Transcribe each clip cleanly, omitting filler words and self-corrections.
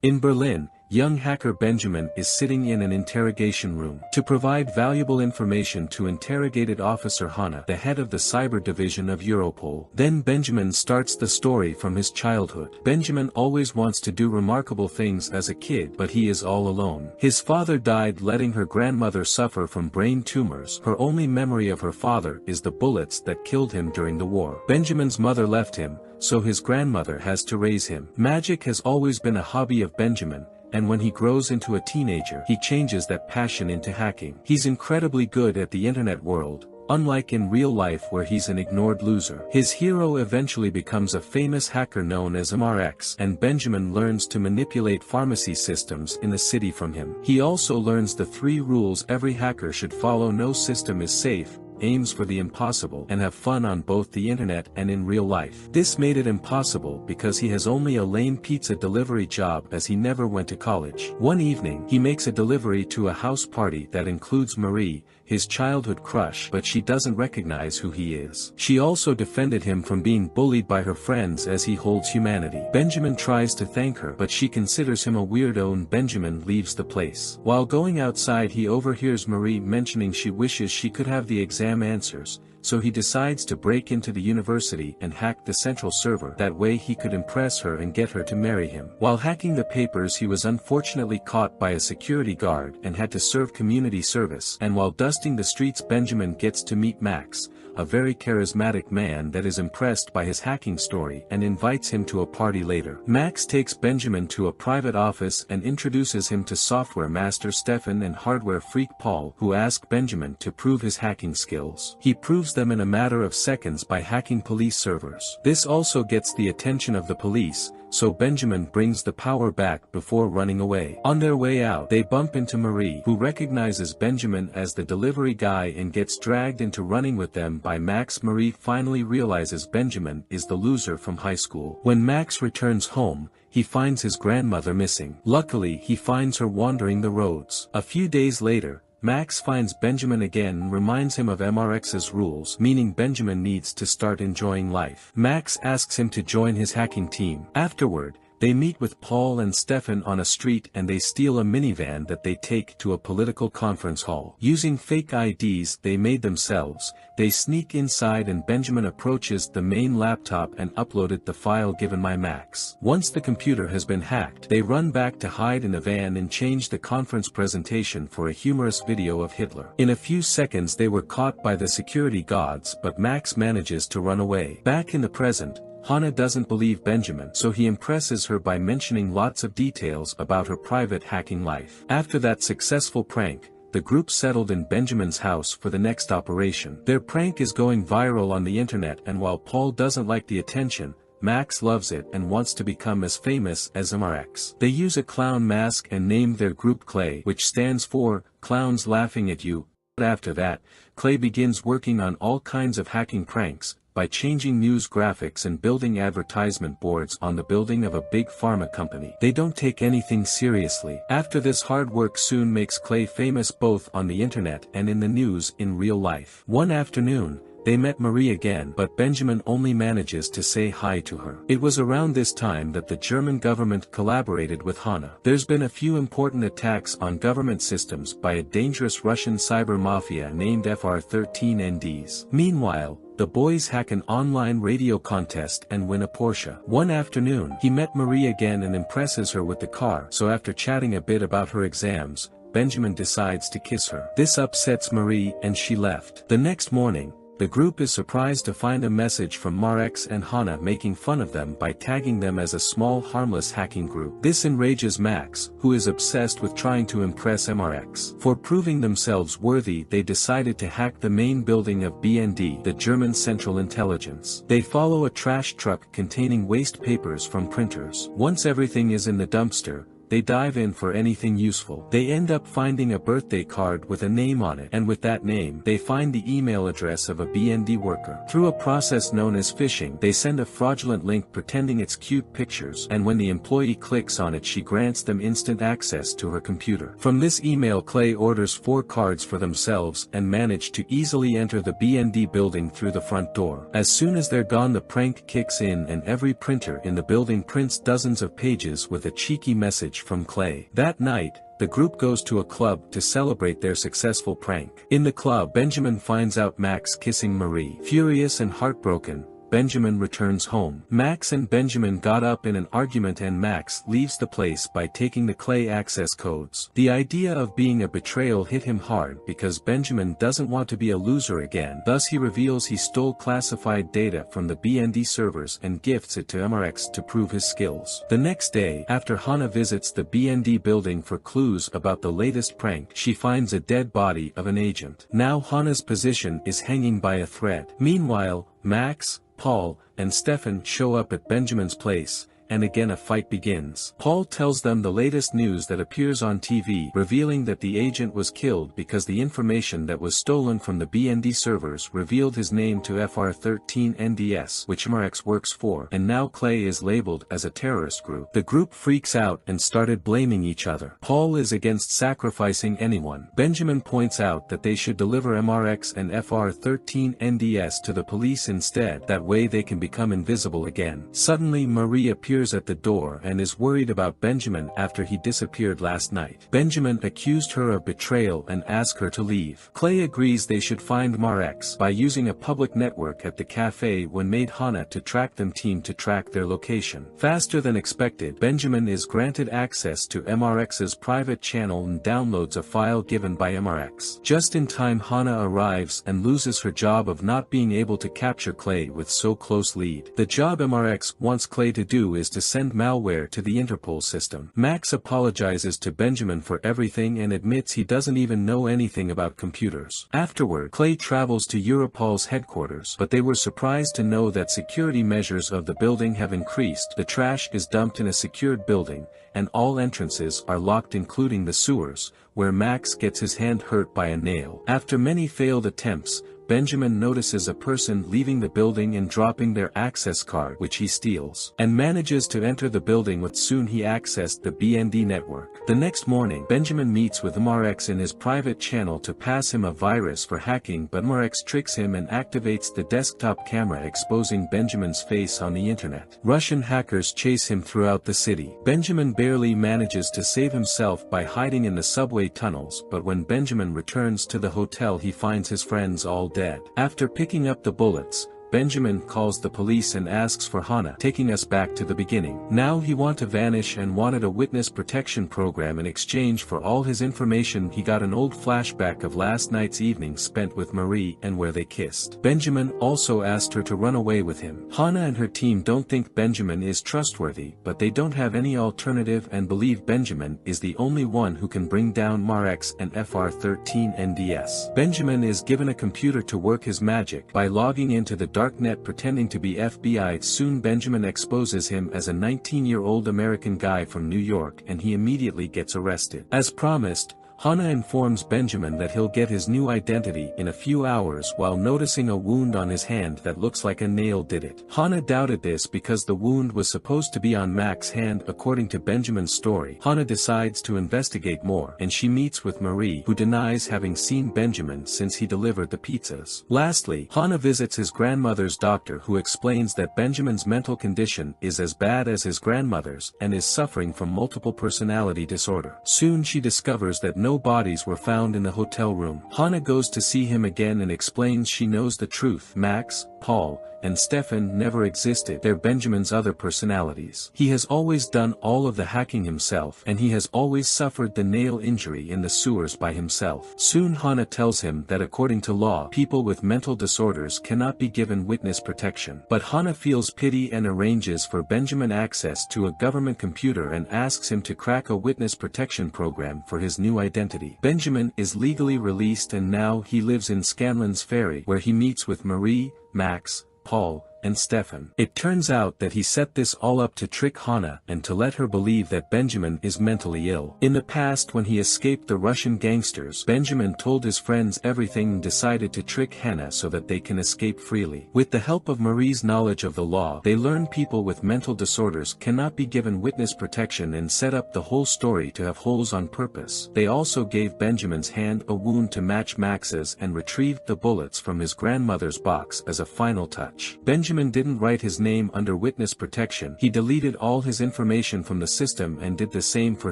In Berlin, young hacker Benjamin is sitting in an interrogation room. To provide valuable information to interrogated officer Hanna, the head of the cyber division of Europol. Then Benjamin starts the story from his childhood. Benjamin always wants to do remarkable things as a kid, but he is all alone. His father died letting her grandmother suffer from brain tumors. Her only memory of her father is the bullets that killed him during the war. Benjamin's mother left him, so his grandmother has to raise him. Magic has always been a hobby of Benjamin, and when he grows into a teenager, he changes that passion into hacking. He's incredibly good at the internet world, unlike in real life where he's an ignored loser. His hero eventually becomes a famous hacker known as MRX, and Benjamin learns to manipulate pharmacy systems in the city from him. He also learns the 3 rules every hacker should follow: no system is safe, aims for the impossible, and have fun on both the internet and in real life. This made it impossible because he has only a lame pizza delivery job as he never went to college. One evening, he makes a delivery to a house party that includes Marie, his childhood crush, but she doesn't recognize who he is. She also defended him from being bullied by her friends as he holds humanity. Benjamin tries to thank her, but she considers him a weirdo and Benjamin leaves the place. While going outside, he overhears Marie mentioning she wishes she could have the exam answers, so he decides to break into the university and hack the central server. That way he could impress her and get her to marry him. While hacking the papers, he was unfortunately caught by a security guard and had to serve community service. And while dusting the streets, Benjamin gets to meet Max, a very charismatic man that is impressed by his hacking story and invites him to a party later. Max takes Benjamin to a private office and introduces him to software master Stefan and hardware freak Paul, who ask Benjamin to prove his hacking skills. He proves them in a matter of seconds by hacking police servers. This also gets the attention of the police, so Benjamin brings the power back before running away. On their way out, they bump into Marie, who recognizes Benjamin as the delivery guy and gets dragged into running with them by Max. Marie finally realizes Benjamin is the loser from high school. When Max returns home, he finds his grandmother missing. Luckily, he finds her wandering the roads. A few days later, Max finds Benjamin again and reminds him of MRX's rules, meaning Benjamin needs to start enjoying life. Max asks him to join his hacking team. Afterward, they meet with Paul and Stefan on a street and they steal a minivan that they take to a political conference hall. Using fake IDs they made themselves, they sneak inside and Benjamin approaches the main laptop and uploaded the file given by Max. Once the computer has been hacked, they run back to hide in a van and change the conference presentation for a humorous video of Hitler. In a few seconds they were caught by the security guards, but Max manages to run away. Back in the present, Hanna doesn't believe Benjamin, so he impresses her by mentioning lots of details about her private hacking life. After that successful prank, the group settled in Benjamin's house for the next operation. Their prank is going viral on the internet, and while Paul doesn't like the attention, Max loves it and wants to become as famous as MRX. They use a clown mask and name their group Clay, which stands for Clowns Laughing at You. After that, Clay begins working on all kinds of hacking pranks, by changing news graphics and building advertisement boards on the building of a big pharma company. They don't take anything seriously. After this, hard work soon makes Clay famous both on the internet and in the news in real life. One afternoon, they met Marie again, but Benjamin only manages to say hi to her. It was around this time that the German government collaborated with Hanna. There's been a few important attacks on government systems by a dangerous Russian cyber mafia named FR-13NDs. Meanwhile, the boys hack an online radio contest and win a Porsche. One afternoon, he met Marie again and impresses her with the car, so after chatting a bit about her exams, Benjamin decides to kiss her. This upsets Marie and she left. The next morning, the group is surprised to find a message from MRX and Hanna making fun of them by tagging them as a small harmless hacking group. This enrages Max, who is obsessed with trying to impress MRX. For proving themselves worthy, they decided to hack the main building of BND, the German Central Intelligence. They follow a trash truck containing waste papers from printers. Once everything is in the dumpster, they dive in for anything useful. They end up finding a birthday card with a name on it, and with that name, they find the email address of a BND worker. Through a process known as phishing, they send a fraudulent link pretending it's cute pictures, and when the employee clicks on it, she grants them instant access to her computer. From this email, Clay orders 4 cards for themselves and manage to easily enter the BND building through the front door. As soon as they're gone, the prank kicks in and every printer in the building prints dozens of pages with a cheeky message from Clay. That night, the group goes to a club to celebrate their successful prank. In the club, Benjamin finds out Max kissing Marie. Furious and heartbroken, Benjamin returns home. Max and Benjamin got up in an argument and Max leaves the place by taking the Clay access codes. The idea of being a betrayal hit him hard because Benjamin doesn't want to be a loser again. Thus he reveals he stole classified data from the BND servers and gifts it to MRX to prove his skills. The next day, after Hana visits the BND building for clues about the latest prank, she finds a dead body of an agent. Now Hana's position is hanging by a thread. Meanwhile, Max, Paul, and Stefan show up at Benjamin's place, and again a fight begins. Paul tells them the latest news that appears on TV, revealing that the agent was killed because the information that was stolen from the BND servers revealed his name to FR13NDS, which MRX works for, and now Clay is labeled as a terrorist group. The group freaks out and started blaming each other. Paul is against sacrificing anyone. Benjamin points out that they should deliver MRX and FR13NDS to the police instead, that way they can become invisible again. Suddenly Marie appears at the door and is worried about Benjamin after he disappeared last night. Benjamin accused her of betrayal and asked her to leave. Clay agrees they should find MRX by using a public network at the cafe when made Hana to track them team to track their location. Faster than expected, Benjamin is granted access to MRX's private channel and downloads a file given by MRX. Just in time, Hana arrives and loses her job of not being able to capture Clay with so close lead. The job MRX wants Clay to do is to send malware to the Interpol system. Max apologizes to Benjamin for everything and admits he doesn't even know anything about computers. Afterward, Clay travels to Europol's headquarters, but they were surprised to know that security measures of the building have increased. The trash is dumped in a secured building, and all entrances are locked including the sewers, where Max gets his hand hurt by a nail. After many failed attempts, Benjamin notices a person leaving the building and dropping their access card, which he steals, and manages to enter the building, but soon he accessed the BND network. The next morning, Benjamin meets with MRX in his private channel to pass him a virus for hacking, but MRX tricks him and activates the desktop camera, exposing Benjamin's face on the internet. Russian hackers chase him throughout the city. Benjamin barely manages to save himself by hiding in the subway tunnels, but when Benjamin returns to the hotel, he finds his friends all dead. After picking up the bullets, Benjamin calls the police and asks for Hana, taking us back to the beginning. Now he wanted to vanish and wanted a witness protection program in exchange for all his information. He got an old flashback of last night's evening spent with Marie and where they kissed. Benjamin also asked her to run away with him. Hana and her team don't think Benjamin is trustworthy, but they don't have any alternative and believe Benjamin is the only one who can bring down MRX and FR13NDS. Benjamin is given a computer to work his magic by logging into the darknet pretending to be FBI. Soon Benjamin exposes him as a 19-year-old American guy from New York and he immediately gets arrested. As promised, Hana informs Benjamin that he'll get his new identity in a few hours while noticing a wound on his hand that looks like a nail did it. Hana doubted this because the wound was supposed to be on Max's hand according to Benjamin's story. Hana decides to investigate more and she meets with Marie, who denies having seen Benjamin since he delivered the pizzas. Lastly, Hana visits his grandmother's doctor, who explains that Benjamin's mental condition is as bad as his grandmother's and is suffering from multiple personality disorder. Soon she discovers that no bodies were found in the hotel room. Hana goes to see him again and explains she knows the truth. Max, Paul, and Stefan never existed. They're Benjamin's other personalities. He has always done all of the hacking himself, and he has always suffered the nail injury in the sewers by himself. Soon Hana tells him that according to law, people with mental disorders cannot be given witness protection. But Hana feels pity and arranges for Benjamin access to a government computer and asks him to crack a witness protection program for his new identity. Benjamin is legally released and now he lives in Scanlan's Ferry, where he meets with Marie, Max, Paul, and Stefan. It turns out that he set this all up to trick Hannah and to let her believe that Benjamin is mentally ill. In the past, when he escaped the Russian gangsters, Benjamin told his friends everything and decided to trick Hannah so that they can escape freely. With the help of Marie's knowledge of the law, they learn people with mental disorders cannot be given witness protection and set up the whole story to have holes on purpose. They also gave Benjamin's hand a wound to match Max's and retrieved the bullets from his grandmother's box as a final touch. Benjamin didn't write his name under witness protection. He deleted all his information from the system and did the same for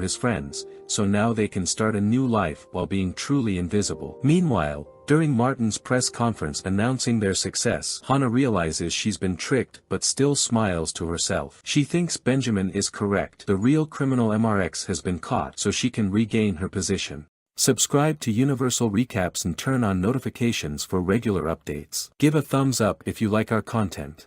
his friends, so now they can start a new life while being truly invisible. Meanwhile, during Martin's press conference announcing their success, Hannah realizes she's been tricked but still smiles to herself. She thinks Benjamin is correct. The real criminal MRX has been caught, so she can regain her position. Subscribe to Universal Recaps and turn on notifications for regular updates. Give a thumbs up if you like our content.